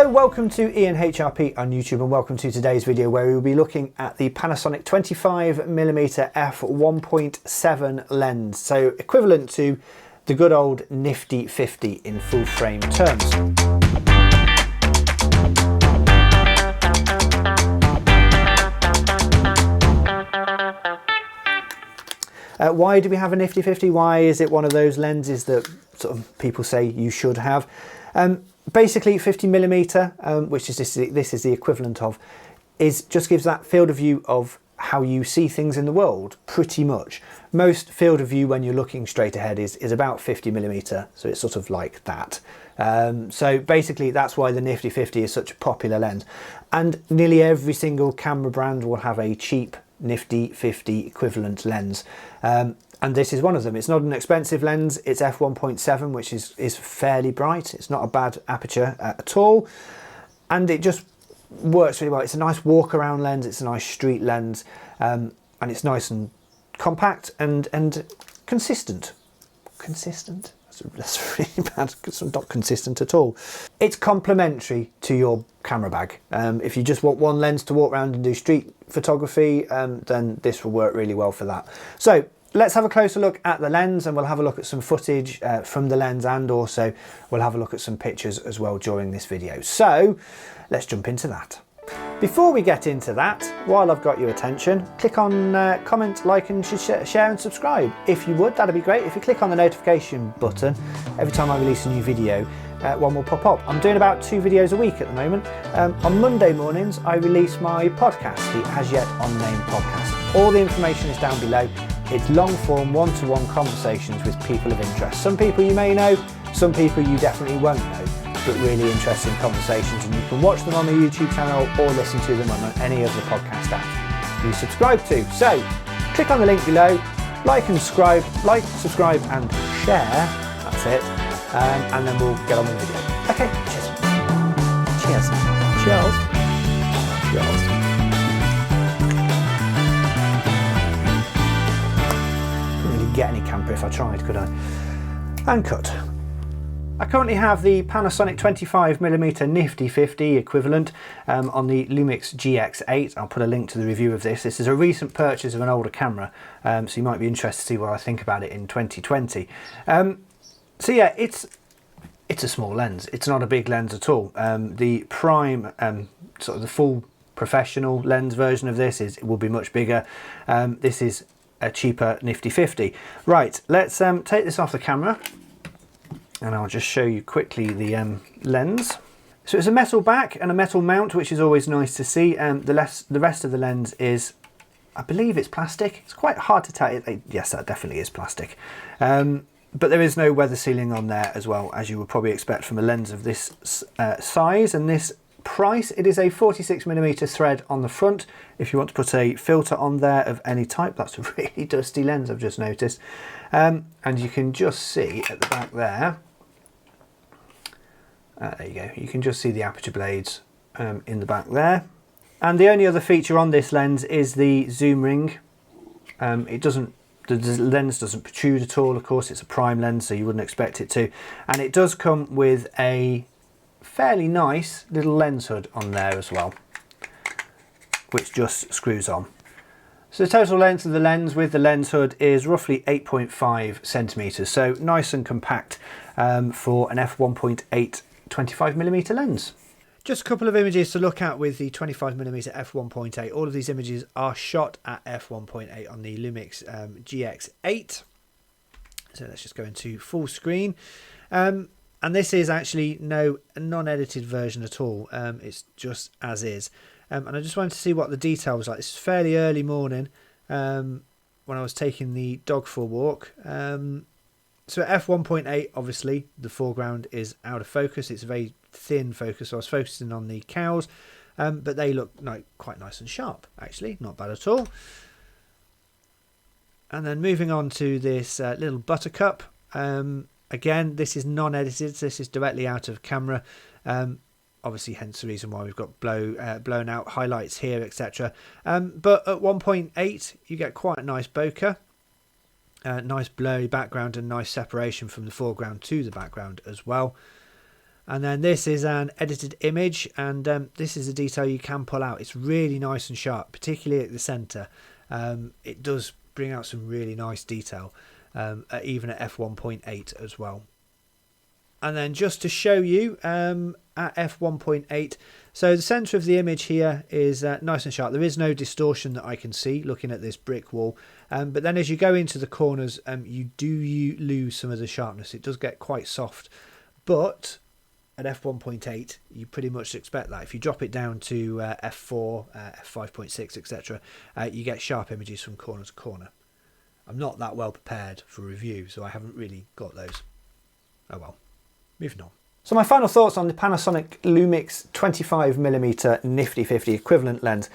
Hello, welcome to Ian HRP on YouTube and welcome to today's video where we will be looking at the Panasonic 25mm f1.7 lens, so equivalent to the good old Nifty 50 in full frame terms. Why do we have a Nifty 50? Why is it one of those lenses that sort of people say you should have? Basically 50mm, which is this is the equivalent of, just gives that field of view of how you see things in the world, pretty much. Most field of view when you're looking straight ahead is about 50mm, so it's sort of like that. So basically that's why the Nifty 50 is such a popular lens. And nearly every single camera brand will have a cheap Nifty 50 equivalent lens. And this is one of them. It's not an expensive lens. It's f1.7, which is fairly bright. It's not a bad aperture at all. And it just works really well. It's a nice walk around lens. It's a nice street lens. And it's nice and compact and consistent. Consistent? That's really bad. It's not consistent at all. It's complementary to your camera bag. If you just want one lens to walk around and do street photography, then this will work really well for that. So let's have a closer look at the lens and we'll have a look at some footage from the lens, and also we'll have a look at some pictures as well during this video. So let's jump into that. Before we get into that, while I've got your attention, click on comment, like and share and subscribe. If you would, that'd be great. If you click on the notification button, every time I release a new video, one will pop up. I'm doing about 2 videos a week at the moment. On Monday mornings, I release my podcast, the As Yet Unnamed podcast. All the information is down below. It's long form, one-to-one conversations with people of interest. Some people you may know, some people you definitely won't know, but really interesting conversations, and you can watch them on the YouTube channel or listen to them on any of the podcast apps you subscribe to. So click on the link below, like and subscribe, subscribe and share, that's it, and then we'll get on with the video. Okay, cheers. Cheers. Cheers. Cheers. Get any camper if I tried, could I? And cut. I currently have the Panasonic 25mm Nifty 50 equivalent on the Lumix GX8. I'll put a link to the review of this. This is a recent purchase of an older camera, so you might be interested to see what I think about it in 2020. So yeah, it's a small lens. It's not a big lens at all. The prime, sort of the full professional lens version of this will be much bigger. This is a cheaper Nifty 50. Right, let's take this off the camera and I'll just show you quickly the lens. So it's a metal back and a metal mount, which is always nice to see. The rest of the lens is, I believe it's plastic. It's quite hard to tell. Yes, that definitely is plastic. But there is no weather sealing on there, as well, as you would probably expect from a lens of this size and this price. It is a 46mm thread on the front. If you want to put a filter on there of any type, that's a really dusty lens, I've just noticed. And you can just see at the back there, there you go, you can just see the aperture blades in the back there. And the only other feature on this lens is the zoom ring. The lens doesn't protrude at all, of course. It's a prime lens, so you wouldn't expect it to. And it does come with a fairly nice little lens hood on there as well, which just screws on. So the total length of the lens with the lens hood is roughly 8.5 centimeters, so nice and compact for an f1.8 25mm lens. Just a couple of images to look at with the 25mm f1.8. All of these images are shot at f1.8 on the Lumix GX8. So let's just go into full screen. And this is actually a non-edited version at all. It's just as is. And I just wanted to see what the detail was like. This is fairly early morning when I was taking the dog for a walk. So at f1.8, obviously, the foreground is out of focus. It's a very thin focus, so I was focusing on the cows. But they look quite nice and sharp, actually. Not bad at all. And then moving on to this little buttercup. Again, this is non-edited, so this is directly out of camera. Obviously, hence the reason why we've got blown out highlights here, etc. But at 1.8, you get quite a nice bokeh. Nice blurry background and nice separation from the foreground to the background as well. And then this is an edited image, and this is a detail you can pull out. It's really nice and sharp, particularly at the centre. It does bring out some really nice detail, even at f1.8 as well. And then just to show you at f1.8, so the centre of the image here is nice and sharp. There is no distortion that I can see looking at this brick wall. But then as you go into the corners, you lose some of the sharpness. It does get quite soft. But at f1.8, you pretty much expect that. If you drop it down to f4, f5.6, etc., you get sharp images from corner to corner. I'm not that well prepared for review, so I haven't really got those. Oh well, moving on. So my final thoughts on the Panasonic Lumix 25mm Nifty 50 equivalent lens.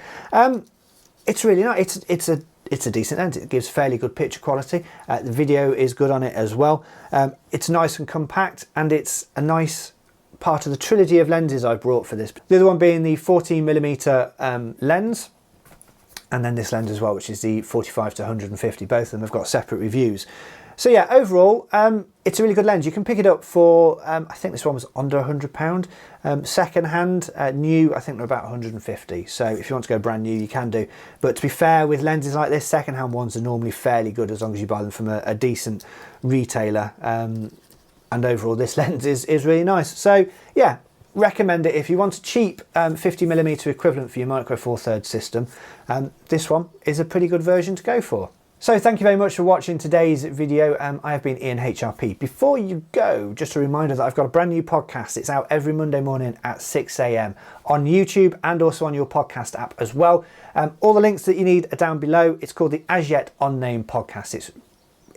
It's really nice. It's a decent lens. It gives fairly good picture quality. The video is good on it as well. It's nice and compact, and it's a nice part of the trilogy of lenses I brought for this. The other one being the 14mm lens, and then this lens as well, which is the 45 to 150. Both of them have got separate reviews. So yeah, overall, it's a really good lens. You can pick it up for, I think this one was under £100. Second hand, new, I think they're about 150. So if you want to go brand new, you can do. But to be fair, with lenses like this, second hand ones are normally fairly good as long as you buy them from a decent retailer. And overall, this lens is really nice. So yeah, recommend it if you want a cheap 50mm equivalent for your Micro Four Thirds system. This one is a pretty good version to go for. So thank you very much for watching today's video. I have been Ian HRP. Before you go, just a reminder that I've got a brand new podcast. It's out every Monday morning at 6 AM on YouTube and also on your podcast app as well. All the links that you need are down below. It's called the As Yet Unnamed Podcast. It's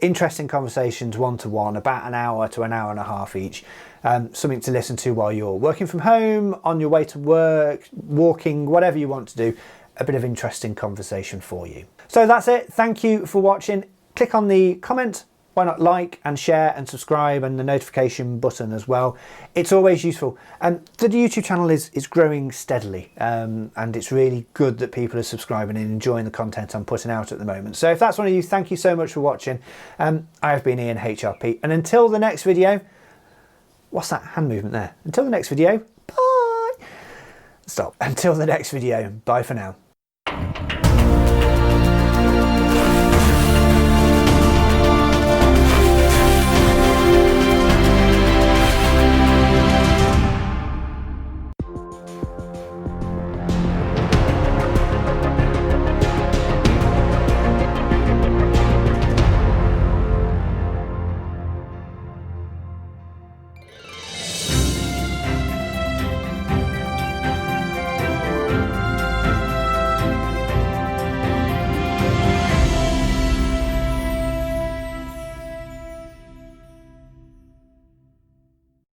interesting conversations one-to-one, about an hour to an hour and a half each. Something to listen to while you're working from home, on your way to work, walking, whatever you want to do. A bit of interesting conversation for you. So that's it. Thank you for watching. Click on the comment, why not like and share and subscribe, and the notification button as well. It's always useful. The YouTube channel is growing steadily, and it's really good that people are subscribing and enjoying the content I'm putting out at the moment. So if that's one of you, thank you so much for watching. I have been Ian HRP, and until the next video, what's that hand movement there? Until the next video, bye. Stop. Until the next video, bye for now.